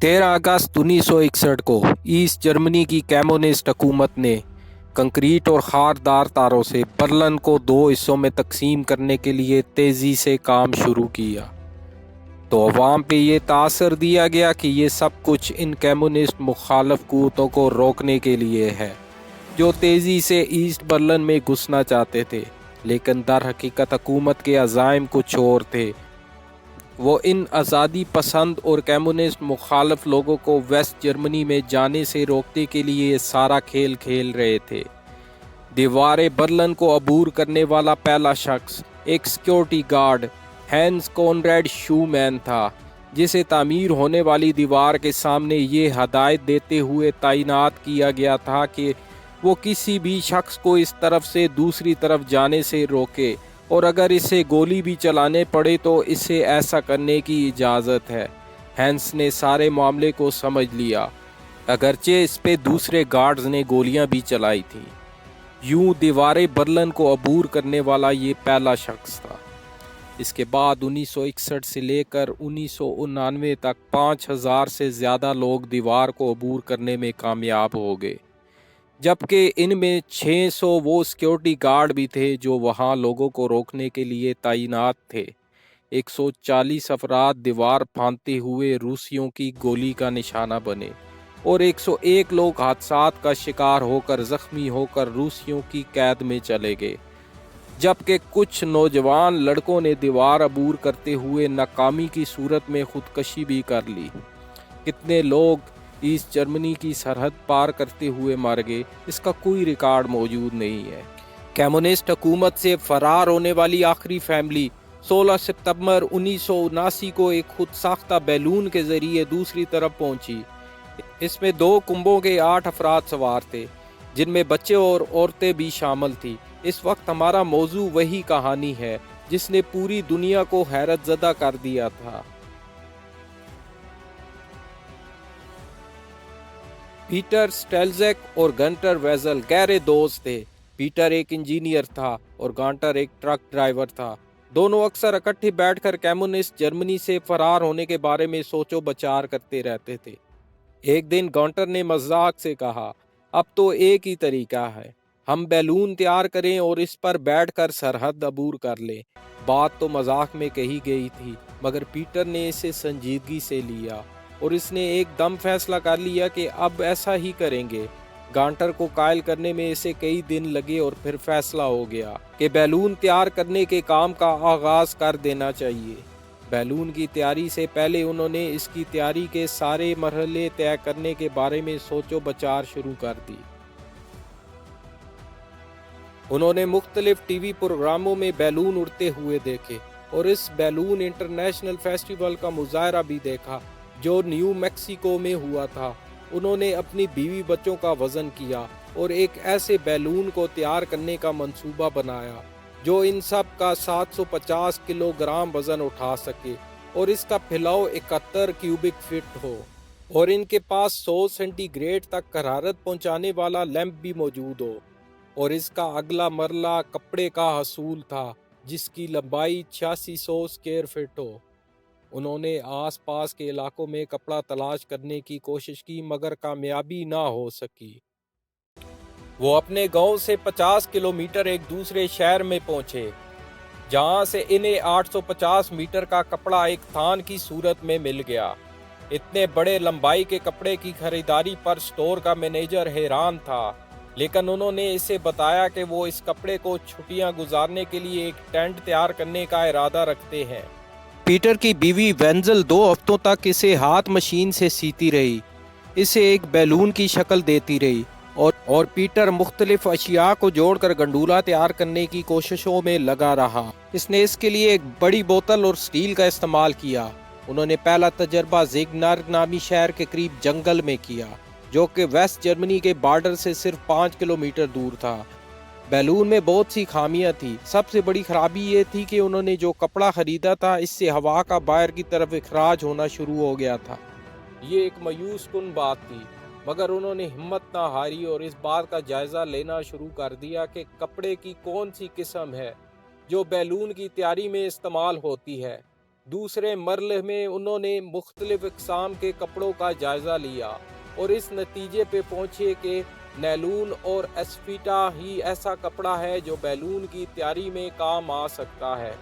13 अगस्त 1961 को east Germany की communist हुकूमत ने कंक्रीट और खारदार तारों से बर्लिन को दो हिस्सों में तकसीम करने के लिए तेज़ी से काम शुरू किया। तो अवाम पे ये तासर दिया गया कि ये सब कुछ इन कम्युनिस्ट मुखालफ क़ुव्वतों को रोकने के लिए है जो तेज़ी से ईस्ट बर्लिन में घुसना चाहते थे, लेकिन दर हकीकत हुकूमत के अज़ाइम कुछ और थे। वो इन आज़ादी पसंद और कम्युनिस्ट मुखालफ लोगों को वेस्ट जर्मनी में जाने से रोकने के लिए सारा खेल खेल रहे थे। दीवार बर्लिन को अबूर करने वाला पहला शख्स एक सिक्योरिटी गार्ड हैंस कॉनरेड शूमैन था, जिसे तामीर होने वाली दीवार के सामने ये हदायत देते हुए तैनात किया गया था कि वो किसी भी शख्स को इस तरफ से दूसरी तरफ जाने से रोके, और अगर इसे गोली भी चलाने पड़े तो इसे ऐसा करने की इजाज़त है। हैंस ने सारे मामले को समझ लिया, अगरचे इस पे दूसरे गार्ड्स ने गोलियां भी चलाई थीं। यूं दीवारें बर्लिन को अबूर करने वाला ये पहला शख्स था। इसके बाद 1961 से लेकर 1999 तक 5000 से ज़्यादा लोग दीवार को अबूर करने में कामयाब हो गए, जबकि इनमें 600 वो सिक्योरिटी गार्ड भी थे जो वहाँ लोगों को रोकने के लिए तैनात थे। 140 अफराद दीवार फांदते हुए रूसियों की गोली का निशाना बने और 101 लोग हादसात का शिकार होकर जख्मी होकर रूसियों की कैद में चले गए, जबकि कुछ नौजवान लड़कों ने दीवार अबूर करते हुए नाकामी की सूरत में खुदकशी भी कर ली। कितने लोग ईस्ट जर्मनी की सरहद पार करते हुए मर गए, इसका कोई रिकॉर्ड मौजूद नहीं है। कम्युनिस्ट हुकूमत से फरार होने वाली आखिरी फैमिली 16 सितंबर 1979 को एक खुद साख्ता बैलून के जरिए दूसरी तरफ पहुंची। इसमें 2 कुंभों के 8 अफराद सवार थे, जिनमें बच्चे और औरतें भी शामिल थी। इस वक्त हमारा मौजू वही कहानी है जिसने पूरी दुनिया को हैरत ज़दा कर दिया था। पीटर स्टेल्ज़ेक और गंटर वेज़ल गहरे दोस्त थे। पीटर एक इंजीनियर था और गांटर एक ट्रक ड्राइवर था। दोनों अक्सर इकट्ठे बैठकर कम्युनिस्ट जर्मनी से फरार होने के बारे में सोचो बचार करते रहते थे। एक दिन गांटर ने मजाक से कहा, अब तो एक ही तरीका है, हम बैलून तैयार करें और इस पर बैठकर सरहद अबूर कर लें। बात तो मजाक में कही गई थी, मगर पीटर ने इसे संजीदगी से लिया और इसने एकदम फैसला कर लिया कि अब ऐसा ही करेंगे। गांटर को कायल करने में इसे कई दिन लगे और फिर फैसला हो गया कि बैलून तैयार करने के काम का आगाज कर देना चाहिए। बैलून की तैयारी से पहले उन्होंने इसकी तैयारी के सारे मरहले तय करने के बारे में सोचो बचार शुरू कर दी। उन्होंने मुख्तलिफ टीवी प्रोग्रामों में बैलून उड़ते हुए देखे और इस बैलून इंटरनेशनल फेस्टिवल का मुजाहरा भी देखा जो न्यू मैक्सिको में हुआ था। उन्होंने अपनी बीवी बच्चों का वज़न किया और एक ऐसे बैलून को तैयार करने का मंसूबा बनाया जो इन सब का 750 किलोग्राम वज़न उठा सके और इसका फैलाव 71 क्यूबिक फीट हो, और इनके पास 100 सेंटीग्रेड तक हरारत पहुंचाने वाला लैंप भी मौजूद हो, और इसका अगला मरला कपड़े का हसूल था जिसकी लंबाई 8600 स्क्वायर फीट हो। उन्होंने आसपास के इलाकों में कपड़ा तलाश करने की कोशिश की, मगर कामयाबी ना हो सकी। वो अपने गांव से 50 किलोमीटर एक दूसरे शहर में पहुंचे, जहां से इन्हें 850 मीटर का कपड़ा एक थान की सूरत में मिल गया। इतने बड़े लंबाई के कपड़े की खरीदारी पर स्टोर का मैनेजर हैरान था, लेकिन उन्होंने इसे बताया कि वो इस कपड़े को छुट्टियां गुजारने के लिए एक टेंट तैयार करने का इरादा रखते हैं। पीटर की बीवी वेंजल 2 हफ्तों तक इसे हाथ मशीन से सीती रही, इसे एक बैलून की शक्ल देती रही और पीटर मुख्तलिफ अशिया को जोड़कर गंडूला तैयार करने की कोशिशों में लगा रहा। इसने इसके लिए एक बड़ी बोतल और स्टील का इस्तेमाल किया। उन्होंने पहला तजर्बा ज़िग्नार्ग नामी शहर के करीब जंगल में किया, जो कि वेस्ट जर्मनी के बॉर्डर से सिर्फ 5 किलोमीटर दूर था। बैलून में बहुत सी खामियां थी। सबसे बड़ी खराबी ये थी कि उन्होंने जो कपड़ा खरीदा था इससे हवा का बाहर की तरफ इखराज होना शुरू हो गया था। ये एक मायूस कुन बात थी, मगर उन्होंने हिम्मत ना हारी और इस बात का जायजा लेना शुरू कर दिया कि कपड़े की कौन सी किस्म है जो बैलून की तैयारी में इस्तेमाल होती है। दूसरे मरले में उन्होंने मुख्तलिफ इक़साम के कपड़ों का जायज़ा लिया और इस नतीजे पे पहुंचे कि नैलून और एस्फीटा ही ऐसा कपड़ा है जो बैलून की तैयारी में काम आ सकता है।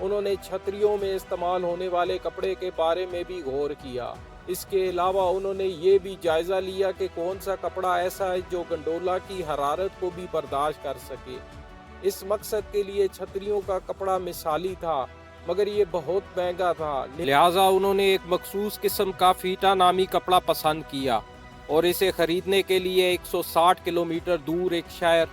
उन्होंने छतरियों में इस्तेमाल होने वाले कपड़े के बारे में भी गौर किया। इसके अलावा उन्होंने ये भी जायज़ा लिया कि कौन सा कपड़ा ऐसा है जो गंडोला की हरारत को भी बर्दाश्त कर सके। इस मकसद के लिए छतरियों का कपड़ा मिसाली था, मगर ये बहुत महंगा था, लिहाजा उन्होंने एक मखसूस किस्म का फीटा नामी कपड़ा पसंद किया और इसे खरीदने के लिए 160 किलोमीटर दूर एक शहर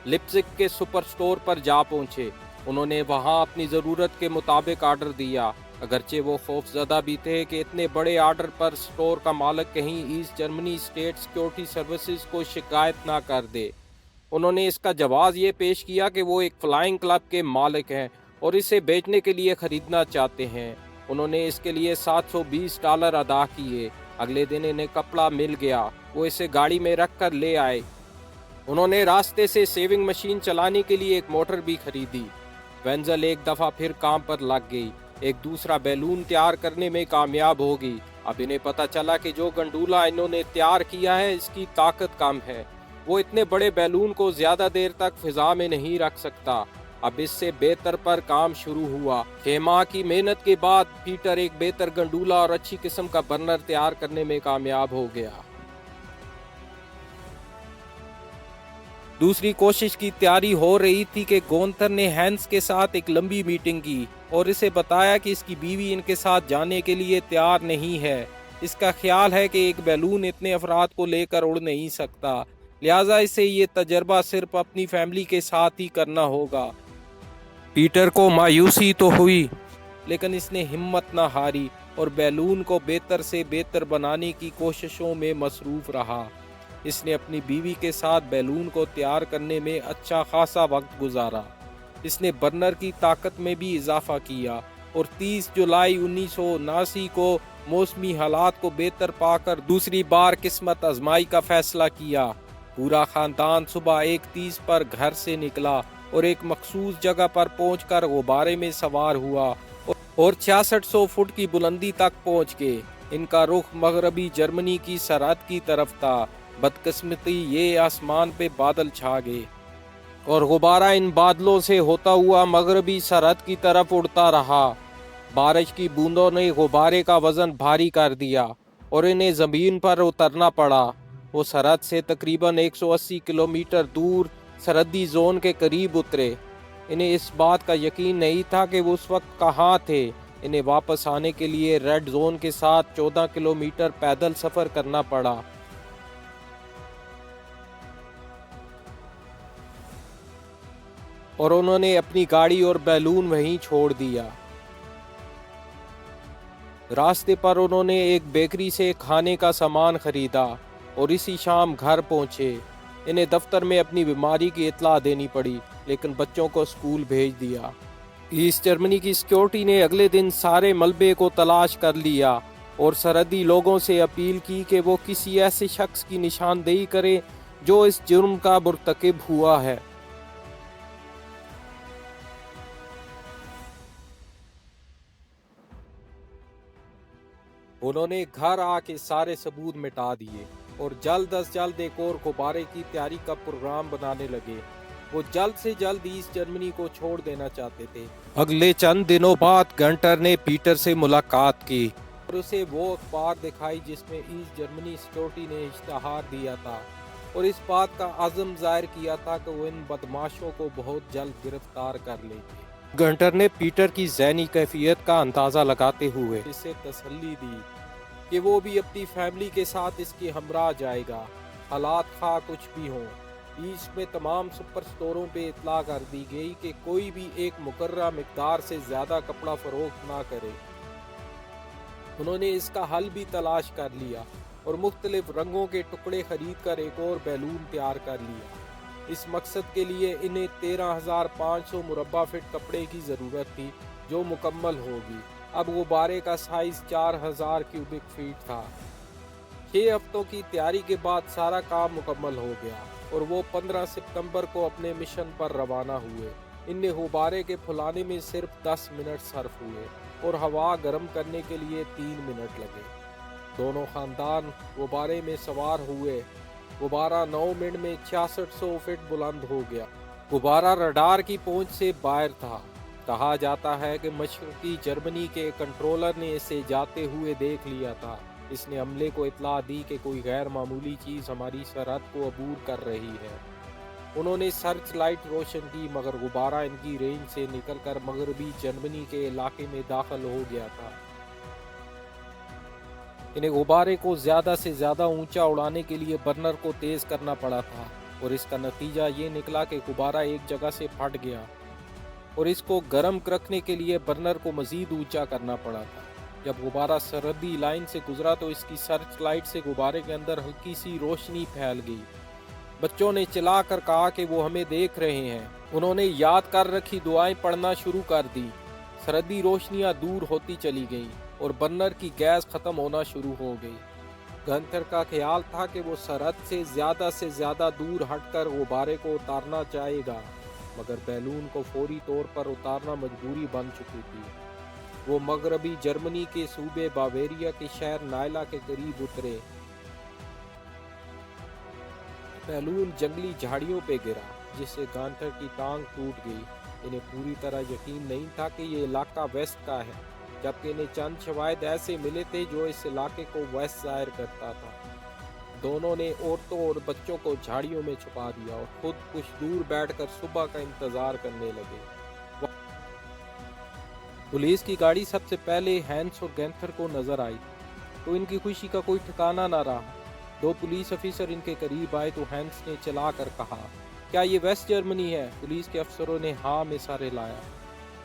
लिप्जिग के सुपर स्टोर पर जा पहुंचे। उन्होंने वहां अपनी ज़रूरत के मुताबिक आर्डर दिया, अगरचे वो खौफजदा भी थे कि इतने बड़े आर्डर पर स्टोर का मालिक कहीं east Germany state security services को शिकायत ना कर दे। उन्होंने इसका जवाब ये पेश किया कि वो एक फ्लाइंग क्लब के मालिक हैं और इसे बेचने के लिए ख़रीदना चाहते हैं। उन्होंने इसके लिए $720 अदा किए। अगले दिन इन्हें कपड़ा मिल गया। वो इसे गाड़ी में रख कर ले आए। उन्होंने रास्ते से सेविंग मशीन चलाने के लिए एक मोटर भी खरीदी। वेंजल एक दफ़ा फिर काम पर लग गई, एक दूसरा बैलून तैयार करने में कामयाब होगी। अब इन्हें पता चला कि जो गंडूला इन्होंने तैयार किया है इसकी ताकत कम है, वो इतने बड़े बैलून को ज़्यादा देर तक फिजा में नहीं रख सकता। अब इससे बेहतर पर काम शुरू हुआ। 6 माह की मेहनत के बाद पीटर एक बेहतर गंडूला और अच्छी किस्म का बर्नर तैयार करने में कामयाब हो गया। दूसरी कोशिश की तैयारी हो रही थी कि गोंथर ने हैंस के साथ एक लंबी मीटिंग की और इसे बताया कि इसकी बीवी इनके साथ जाने के लिए तैयार नहीं है। इसका ख्याल है कि एक बैलून इतने अफराद को लेकर उड़ नहीं सकता, लिहाजा इसे ये तजर्बा सिर्फ अपनी फैमिली के साथ ही करना होगा। पीटर को मायूसी तो हुई, लेकिन इसने हिम्मत न हारी और बैलून को बेहतर से बेहतर बनाने की कोशिशों में मसरूफ़ रहा। इसने अपनी बीवी के साथ बैलून को तैयार करने में अच्छा खासा वक्त गुजारा। इसने बर्नर की ताकत में भी इजाफा किया और 30 जुलाई 1979 को मौसमी हालात को बेहतर पाकर दूसरी बार किस्मत आजमाई का फैसला किया। पूरा खानदान सुबह 1:30 पर घर से निकला और एक मखसूस जगह पर पहुंचकर गुब्बारे में सवार हुआ और 6600 फुट की बुलंदी तक पहुंच गए। इनका रुख मगरबी जर्मनी की सरहद की तरफ था। बदकिस्मती ये आसमान पे बादल छा गए और गुब्बारा इन बादलों से होता हुआ मगरबी सरहद की तरफ उड़ता रहा। बारिश की बूंदों ने गुब्बारे का वजन भारी कर दिया और इन्हें ज़मीन पर उतरना पड़ा। वो सरहद से तकरीबन 180 किलोमीटर दूर सरहदी जोन के करीब उतरे। इन्हें इस बात का यकीन नहीं था कि वो उस वक्त कहाँ थे। इन्हें वापस आने के लिए रेड जोन के साथ 14 किलोमीटर पैदल सफ़र करना पड़ा। और उन्होंने अपनी गाड़ी और बैलून वहीं छोड़ दिया। रास्ते पर उन्होंने एक बेकरी से खाने का सामान खरीदा और इसी शाम घर पहुंचे। इन्हें दफ्तर में अपनी बीमारी की इत्तला देनी पड़ी, लेकिन बच्चों को स्कूल भेज दिया। ईस्ट जर्मनी की सिक्योरिटी ने अगले दिन सारे मलबे को तलाश कर लिया और सरहदी लोगों से अपील की कि वो किसी ऐसे शख्स की निशानदेही करें जो इस जुर्म का मुर्तकिब हुआ है। उन्होंने घर आके सारे सबूत मिटा दिए और जल्द अज जल्द एक और गुब्बारे की तैयारी का प्रोग्राम बनाने लगे। वो जल्द से जल्द ईस्ट जर्मनी को छोड़ देना चाहते थे। अगले चंद दिनों बाद गंटर ने पीटर से मुलाकात की और उसे वो अखबार दिखाई जिसमें ईस्ट जर्मनी सिक्योरिटी ने इश्तहार दिया था और इस बात का अज़म जाहिर किया था कि वो इन बदमाशों को बहुत जल्द गिरफ्तार कर लेंगे। गंटर ने पीटर की ज़हनी कैफियत का अंदाज़ा लगाते हुए इसे तसल्ली दी कि वो भी अपनी फैमिली के साथ इसके हमरा जाएगा, हालात खा कुछ भी हों। ईस्ट में तमाम सुपर स्टोरों पे इतला कर दी गई कि कोई भी एक मुकर्रर मिकदार से ज़्यादा कपड़ा फरोख्त ना करे। उन्होंने इसका हल भी तलाश कर लिया और मुख्तलिफ रंगों के टुकड़े खरीद कर एक और बैलून तैयार कर लिया। इस मकसद के लिए इन्हें 13,500 मुरब्बा फीट कपड़े की ज़रूरत थी जो मुकम्मल होगी। अब गुब्बारे का साइज़ 4,000 क्यूबिक फीट था। 6 हफ्तों की तैयारी के बाद सारा काम मुकम्मल हो गया और वो 15 सितंबर को अपने मिशन पर रवाना हुए। انہیں غبارے کے پھلانے میں صرف 10 منٹ صرف ہوئے اور ہوا گرم کرنے کے لیے 3 منٹ لگے۔ دونوں خاندان غبارے میں سوار ہوئے۔ غبارہ 9 منٹ میں 6600 فٹ بلند ہو گیا۔ غبارہ رڈار کی پہنچ سے باہر تھا۔ کہا جاتا ہے کہ مشرقی جرمنی کے کنٹرولر نے اسے جاتے ہوئے دیکھ لیا تھا۔ اس نے عملے کو اطلاع دی کہ کوئی غیر معمولی چیز ہماری سرحد کو عبور کر رہی ہے۔ انہوں نے سرچ لائٹ روشن کی مگر غبارہ ان کی رینج سے نکل کر مغربی جرمنی کے علاقے میں داخل ہو گیا تھا۔ انہیں غبارے کو زیادہ سے زیادہ اونچا اڑانے کے لیے برنر کو تیز کرنا پڑا تھا اور اس کا نتیجہ یہ نکلا کہ غبارہ ایک جگہ سے پھٹ گیا اور اس کو گرم رکھنے کے لیے برنر کو مزید اونچا کرنا پڑا تھا۔ جب غبارہ سرحدی لائن سے گزرا تو اس کی سرچ لائٹ سے غبارے کے اندر ہلکی سی روشنی پھیل گئی۔ بچوں نے چلا کر کہا کہ وہ ہمیں دیکھ رہے ہیں۔ انہوں نے یاد کر رکھی دعائیں پڑھنا شروع کر دی۔ سرحدی روشنیاں دور ہوتی چلی گئیں اور برنر کی گیس ختم ہونا شروع ہو گئی۔ گنتھر کا خیال تھا کہ وہ سرحد سے زیادہ دور ہٹ کر غبارے کو اتارنا چاہے گا، مگر بیلون کو فوری طور پر اتارنا مجبوری بن چکی تھی۔ وہ مغربی جرمنی کے صوبے باویریا کے شہر نائلا کے قریب اترے۔ بیلون جنگلی جھاڑیوں پہ گرا جس سے گانتھر کی ٹانگ ٹوٹ گئی۔ انہیں پوری طرح یقین نہیں تھا کہ یہ علاقہ ویسٹ کا ہے، جبکہ انہیں چند شواہد ایسے ملے تھے جو اس علاقے کو ویسٹ ظاہر کرتا تھا۔ دونوں نے عورتوں اور بچوں کو جھاڑیوں میں چھپا دیا اور خود کچھ دور بیٹھ کر صبح کا انتظار کرنے لگے۔ پولیس کی گاڑی سب سے پہلے ہینس اور گینتھر کو نظر آئی تو ان کی خوشی کا کوئی ٹھکانہ نہ رہا۔ 2 پولیس افسر ان کے قریب آئے تو ہینس نے چلا کر کہا، کیا یہ ویسٹ جرمنی ہے؟ پولیس کے افسروں نے ہاں میں سر ہلایا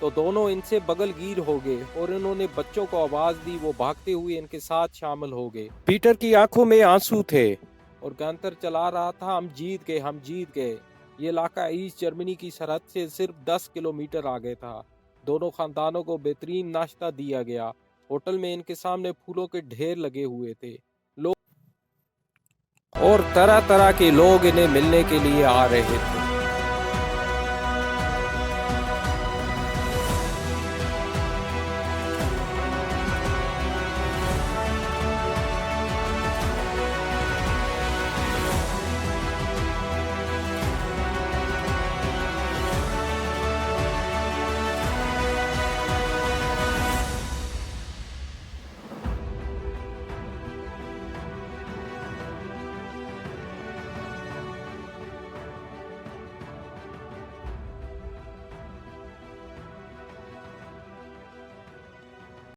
تو دونوں ان سے بغل گیر ہو گئے اور انہوں نے بچوں کو آواز دی۔ وہ بھاگتے ہوئے ان کے ساتھ شامل ہو گئے۔ پیٹر کی آنکھوں میں آنسو تھے اور گانتھر چلا رہا تھا، ہم جیت گئے۔ یہ علاقہ ایسٹ جرمنی کی سرحد سے صرف 10 کلومیٹر آگے تھا۔ دونوں خاندانوں کو بہترین ناشتہ دیا گیا۔ ہوٹل میں ان کے سامنے پھولوں کے ڈھیر لگے ہوئے تھے اور طرح طرح کے لوگ انہیں ملنے کے لیے آ رہے تھے۔